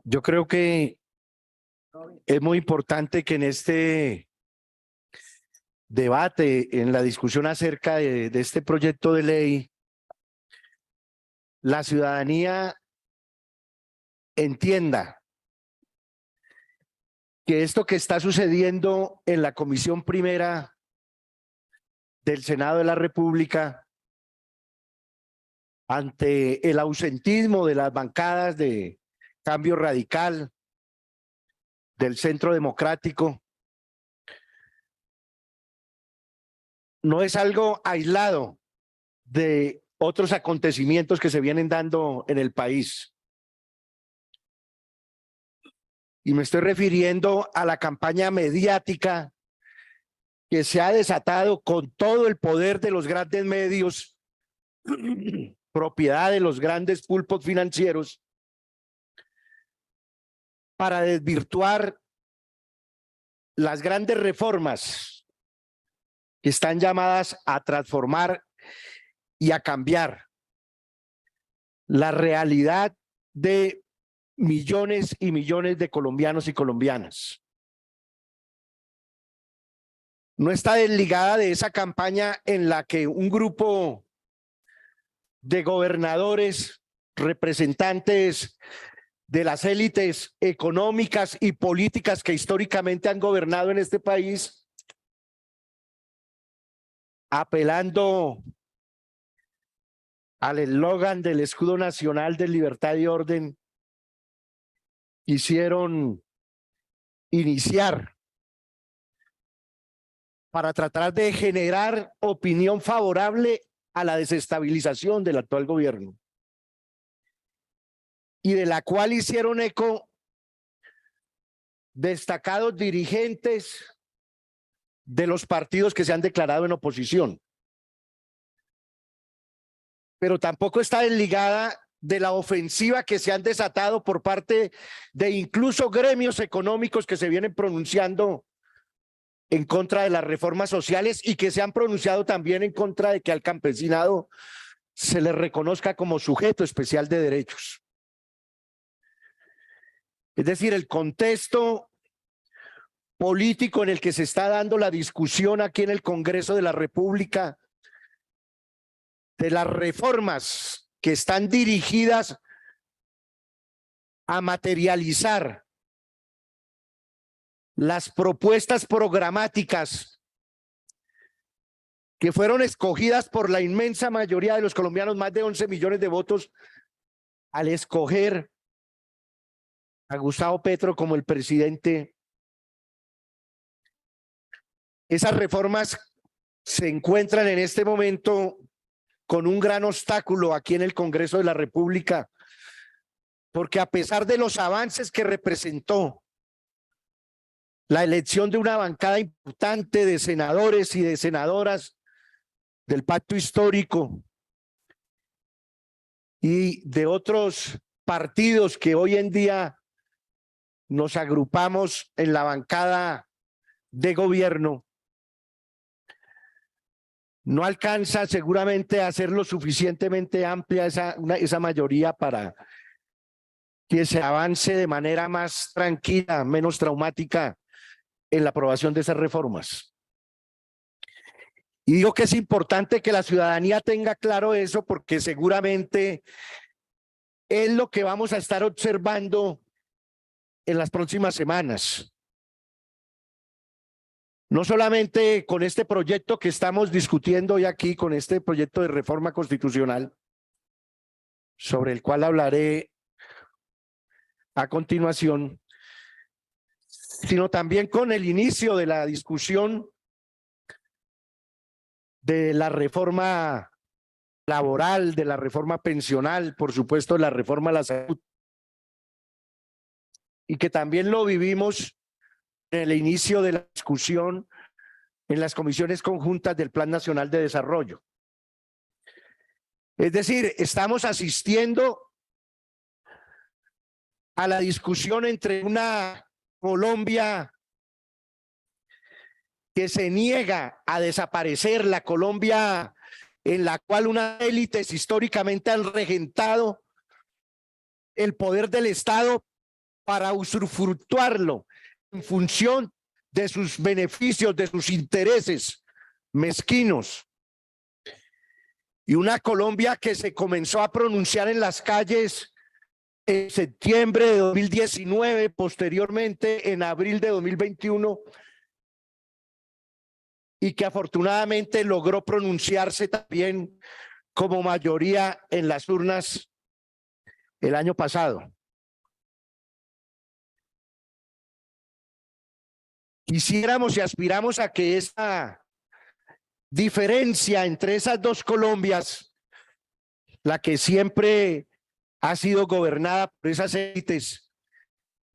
Yo creo que es muy importante que en este debate, en la discusión acerca de este proyecto de ley, la ciudadanía entienda que esto que está sucediendo en la Comisión Primera del Senado de la República, ante el ausentismo de las bancadas de Cambio Radical, del Centro Democrático, no es algo aislado de otros acontecimientos que se vienen dando en el país. Y me estoy refiriendo a la campaña mediática que se ha desatado con todo el poder de los grandes medios, propiedad de los grandes pulpos financieros, para desvirtuar las grandes reformas que están llamadas a transformar y a cambiar la realidad de millones y millones de colombianos y colombianas. No está desligada de esa campaña en la que un grupo de gobernadores, representantes de las élites económicas y políticas que históricamente han gobernado en este país, apelando al eslogan del escudo nacional de libertad y orden, quisieron iniciar para tratar de generar opinión favorable a la desestabilización del actual gobierno, y de la cual hicieron eco destacados dirigentes de los partidos que se han declarado en oposición. Pero tampoco está desligada de la ofensiva que se han desatado por parte de incluso gremios económicos que se vienen pronunciando en contra de las reformas sociales y que se han pronunciado también en contra de que al campesinado se le reconozca como sujeto especial de derechos. Es decir, el contexto político en el que se está dando la discusión aquí en el Congreso de la República de las reformas que están dirigidas a materializar las propuestas programáticas que fueron escogidas por la inmensa mayoría de los colombianos, más de 11 millones de votos, al escoger a Gustavo Petro como el presidente. Esas reformas se encuentran en este momento con un gran obstáculo aquí en el Congreso de la República, porque a pesar de los avances que representó la elección de una bancada importante de senadores y de senadoras del pacto histórico y de otros partidos que hoy en día nos agrupamos en la bancada de gobierno, no alcanza seguramente a ser lo suficientemente amplia esa mayoría para que se avance de manera más tranquila, menos traumática en la aprobación de esas reformas. Y digo que es importante que la ciudadanía tenga claro eso, porque seguramente es lo que vamos a estar observando en las próximas semanas. No solamente con este proyecto que estamos discutiendo hoy aquí, con este proyecto de reforma constitucional, sobre el cual hablaré a continuación, sino también con el inicio de la discusión de la reforma laboral, de la reforma pensional, por supuesto, de la reforma a la salud, y que también lo vivimos en el inicio de la discusión en las comisiones conjuntas del Plan Nacional de Desarrollo. Es decir, estamos asistiendo a la discusión entre una Colombia que se niega a desaparecer, la Colombia en la cual unas élites históricamente han regentado el poder del Estado para usufructuarlo en función de sus beneficios, de sus intereses mezquinos. Y una Colombia que se comenzó a pronunciar en las calles en septiembre de 2019, posteriormente en abril de 2021, y que afortunadamente logró pronunciarse también como mayoría en las urnas el año pasado. Quisiéramos y aspiramos a que esta diferencia entre esas dos Colombias, la que siempre ha sido gobernada por esas élites,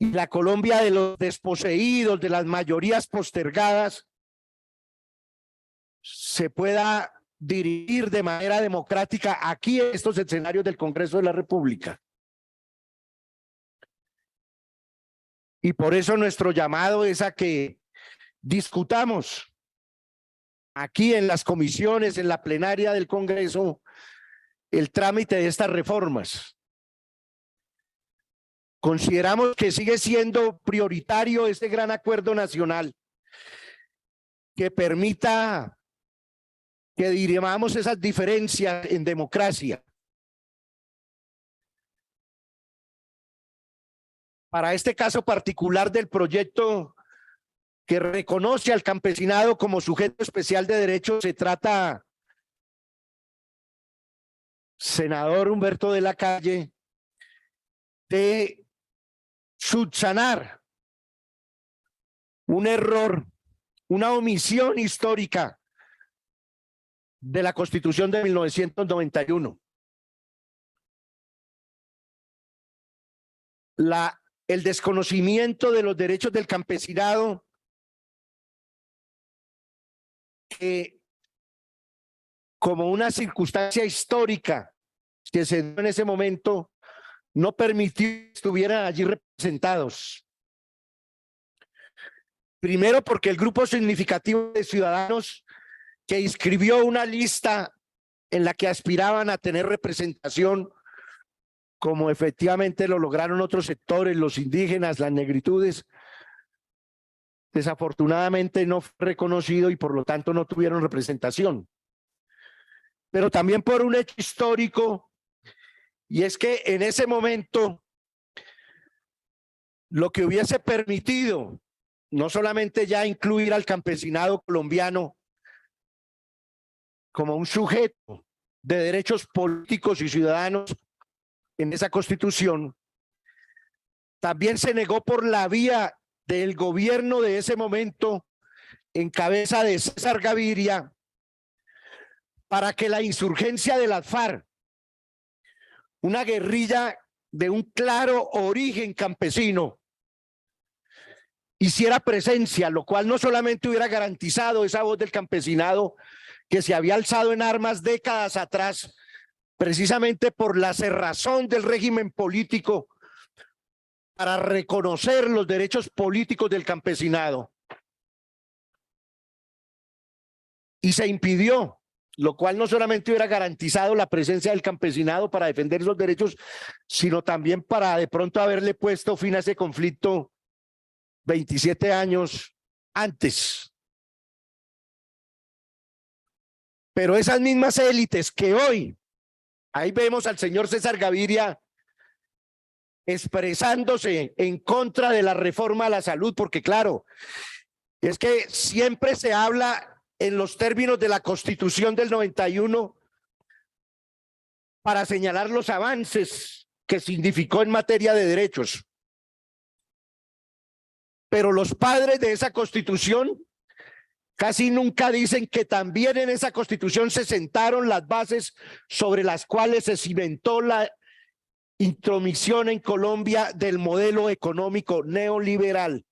y la Colombia de los desposeídos, de las mayorías postergadas, se pueda dirigir de manera democrática aquí en estos escenarios del Congreso de la República. Y por eso nuestro llamado es a que discutamos aquí en las comisiones, en la plenaria del Congreso, el trámite de estas reformas. Consideramos que sigue siendo prioritario este gran acuerdo nacional que permita que dirimamos esas diferencias en democracia. Para este caso particular del proyecto que reconoce al campesinado como sujeto especial de derechos, se trata, senador Humberto de la Calle, de subsanar un error, una omisión histórica de la Constitución de 1991. El desconocimiento de los derechos del campesinado, que como una circunstancia histórica que se dio en ese momento, no permitió que estuvieran allí representados. Primero porque el grupo significativo de ciudadanos que inscribió una lista en la que aspiraban a tener representación, como efectivamente lo lograron otros sectores, los indígenas, las negritudes, desafortunadamente no fue reconocido y por lo tanto no tuvieron representación. Pero también por un hecho histórico, y es que en ese momento lo que hubiese permitido no solamente ya incluir al campesinado colombiano como un sujeto de derechos políticos y ciudadanos en esa Constitución, también se negó por la vía del gobierno de ese momento, en cabeza de César Gaviria, para que la insurgencia de las FARC, una guerrilla de un claro origen campesino, hiciera presencia, lo cual no solamente hubiera garantizado esa voz del campesinado que se había alzado en armas décadas atrás, precisamente por la cerrazón del régimen político para reconocer los derechos políticos del campesinado. Y se impidió, lo cual no solamente hubiera garantizado la presencia del campesinado para defender esos derechos, sino también para de pronto haberle puesto fin a ese conflicto 27 años antes. Pero esas mismas élites que hoy, ahí vemos al señor César Gaviria expresándose en contra de la reforma a la salud, porque claro, es que siempre se habla en los términos de la Constitución del 91 para señalar los avances que significó en materia de derechos. Pero los padres de esa Constitución casi nunca dicen que también en esa Constitución se sentaron las bases sobre las cuales se cimentó la intromisión en Colombia del modelo económico neoliberal.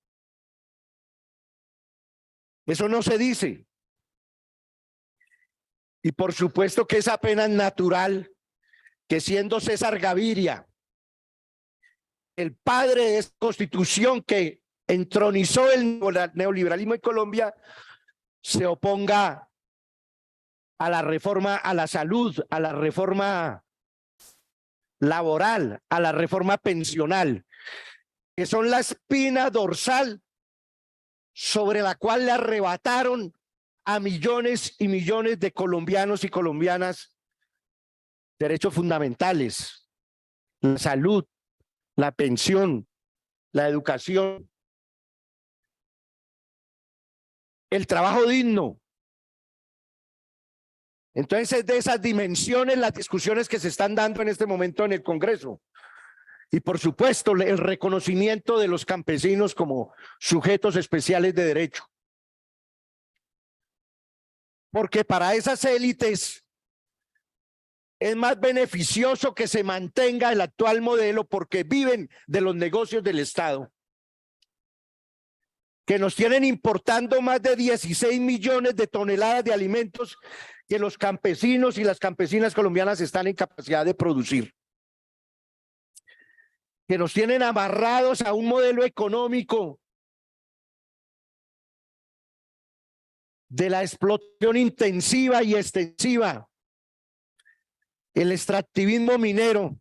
Eso no se dice. Y por supuesto que es apenas natural que, siendo César Gaviria el padre de esta Constitución que entronizó el neoliberalismo en Colombia, se oponga a la reforma a la salud, a la reforma laboral, a la reforma pensional. que son la espina dorsal sobre la cual le arrebataron a millones y millones de colombianos y colombianas derechos fundamentales, la salud, la pensión, la educación, el trabajo digno. Entonces es de esas dimensiones las discusiones que se están dando en este momento en el Congreso. Y por supuesto el reconocimiento de los campesinos como sujetos especiales de derecho. Porque para esas élites es más beneficioso que se mantenga el actual modelo porque viven de los negocios del Estado, que nos tienen importando más de 16 millones de toneladas de alimentos que los campesinos y las campesinas colombianas están en capacidad de producir, que nos tienen amarrados a un modelo económico de la explotación intensiva y extensiva, el extractivismo minero,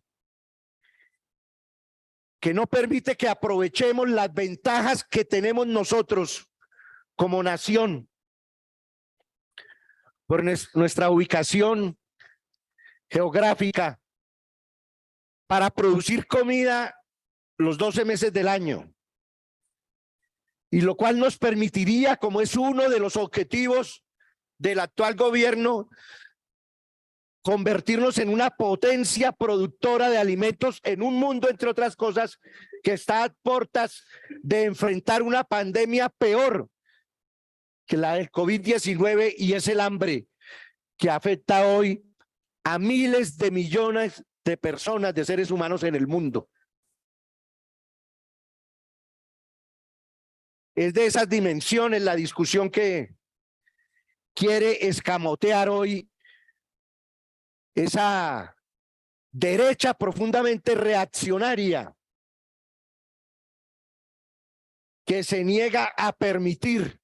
que no permite que aprovechemos las ventajas que tenemos nosotros como nación por nuestra ubicación geográfica para producir comida los 12 meses del año, y lo cual nos permitiría, como es uno de los objetivos del actual gobierno, convertirnos en una potencia productora de alimentos en un mundo, entre otras cosas, que está a puertas de enfrentar una pandemia peor que la del COVID-19, y es el hambre, que afecta hoy a miles de millones de personas, de seres humanos en el mundo. Es de esas dimensiones la discusión que quiere escamotear hoy esa derecha profundamente reaccionaria que se niega a permitir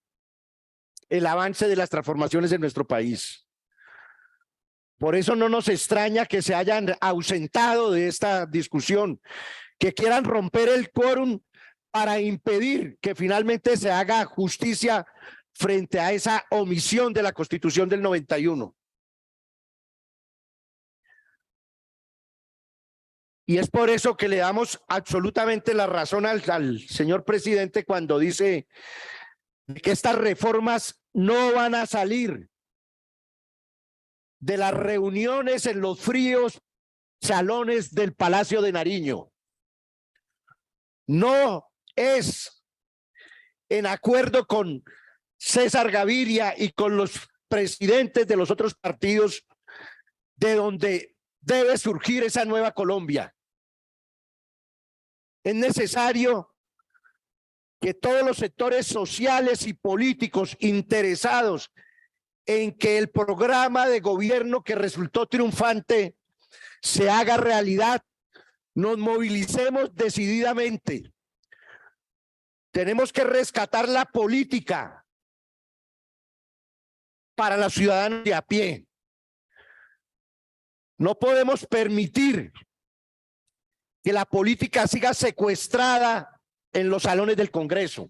el avance de las transformaciones en nuestro país. Por eso no nos extraña que se hayan ausentado de esta discusión, que quieran romper el quórum para impedir que finalmente se haga justicia frente a esa omisión de la Constitución del 91. Y es por eso que le damos absolutamente la razón al señor presidente cuando dice que estas reformas no van a salir de las reuniones en los fríos salones del Palacio de Nariño. No es en acuerdo con César Gaviria y con los presidentes de los otros partidos de donde debe surgir esa nueva Colombia. Es necesario que todos los sectores sociales y políticos interesados en que el programa de gobierno que resultó triunfante se haga realidad, nos movilicemos decididamente. Tenemos que rescatar la política para los ciudadanos de a pie. No podemos permitir que la política siga secuestrada en los salones del Congreso.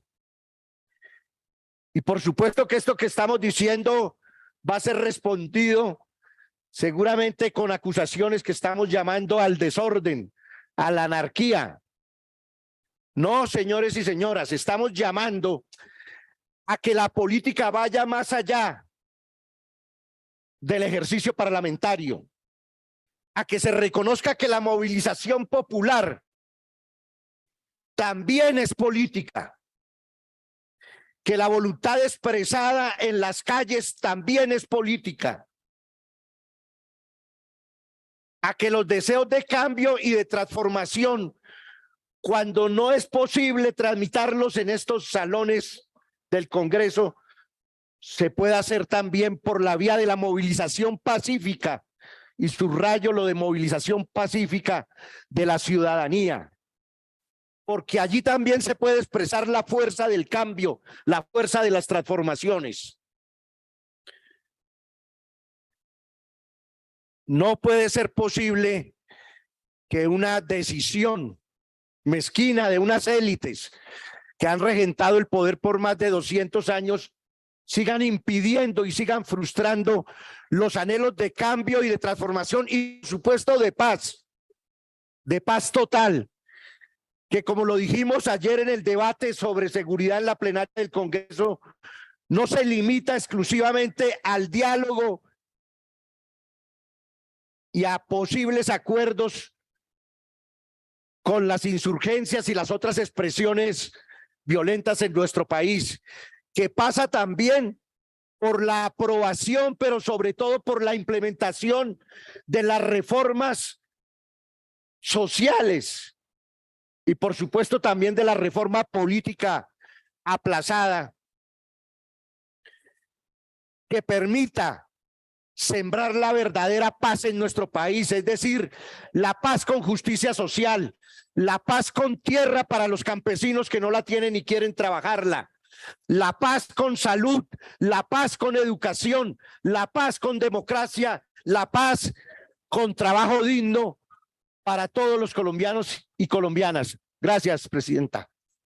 Y por supuesto que esto que estamos diciendo va a ser respondido seguramente con acusaciones que estamos llamando al desorden, a la anarquía. No, señores y señoras, estamos llamando a que la política vaya más allá del ejercicio parlamentario, a que se reconozca que la movilización popular también es política, que la voluntad expresada en las calles también es política, a que los deseos de cambio y de transformación, cuando no es posible transmitirlos en estos salones del Congreso, se puede hacer también por la vía de la movilización pacífica, y subrayo lo de movilización pacífica de la ciudadanía, porque allí también se puede expresar la fuerza del cambio, la fuerza de las transformaciones. No puede ser posible que una decisión mezquina de unas élites que han regentado el poder por más de 200 años sigan impidiendo y sigan frustrando los anhelos de cambio y de transformación y, por supuesto, de paz total, que como lo dijimos ayer en el debate sobre seguridad en la plenaria del Congreso, no se limita exclusivamente al diálogo y a posibles acuerdos con las insurgencias y las otras expresiones violentas en nuestro país, que pasa también por la aprobación, pero sobre todo por la implementación de las reformas sociales y por supuesto también de la reforma política aplazada que permita sembrar la verdadera paz en nuestro país, es decir, la paz con justicia social, la paz con tierra para los campesinos que no la tienen y quieren trabajarla, la paz con salud, la paz con educación, la paz con democracia, la paz con trabajo digno para todos los colombianos y colombianas. Gracias, presidenta.